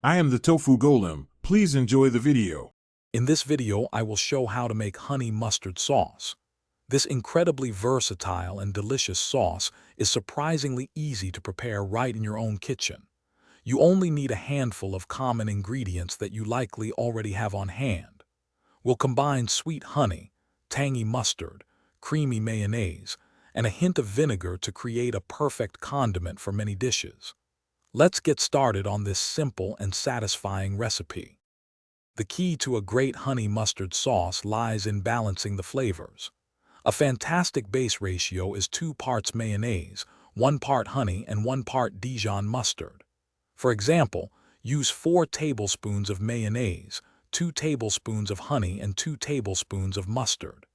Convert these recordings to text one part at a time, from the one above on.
I am the Tofu Golem. Please enjoy the video. In this video, I will show how to make honey mustard sauce. This incredibly versatile and delicious sauce is surprisingly easy to prepare right in your own kitchen. You only need a handful of common ingredients that you likely already have on hand. We'll combine sweet honey, tangy mustard, creamy mayonnaise, and a hint of vinegar to create a perfect condiment for many dishes. Let's get started on this simple and satisfying recipe. The key to a great honey mustard sauce lies in balancing the flavors. A fantastic base ratio is 2 parts mayonnaise, 1 part honey, and 1 part Dijon mustard. For example, use 4 tablespoons of mayonnaise, 2 tablespoons of honey, and 2 tablespoons of mustard.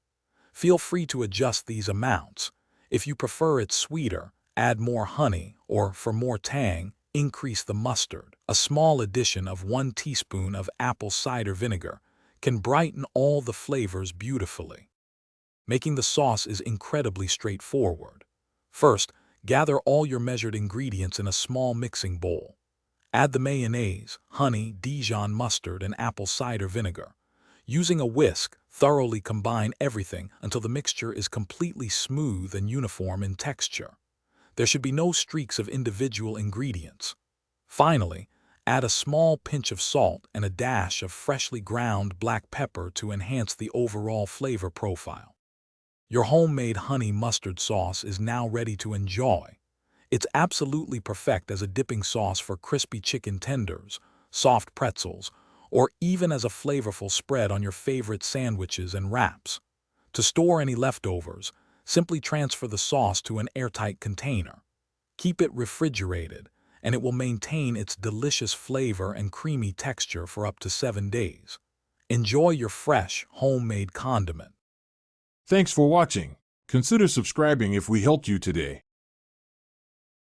Feel free to adjust these amounts. If you prefer it sweeter, add more honey, or for more tang, increase the mustard. A small addition of 1 teaspoon of apple cider vinegar can brighten all the flavors beautifully. Making the sauce is incredibly straightforward. First, gather all your measured ingredients in a small mixing bowl. Add the mayonnaise, honey, Dijon mustard, and apple cider vinegar. Using a whisk, thoroughly combine everything until the mixture is completely smooth and uniform in texture. There should be no streaks of individual ingredients. Finally, add a small pinch of salt and a dash of freshly ground black pepper to enhance the overall flavor profile. Your homemade honey mustard sauce is now ready to enjoy. It's absolutely perfect as a dipping sauce for crispy chicken tenders, soft pretzels, or even as a flavorful spread on your favorite sandwiches and wraps. To store any leftovers, simply transfer the sauce to an airtight container. Keep it refrigerated, and it will maintain its delicious flavor and creamy texture for up to 7 days. Enjoy your fresh, homemade condiment. Thanks for watching. Consider subscribing if we helped you today.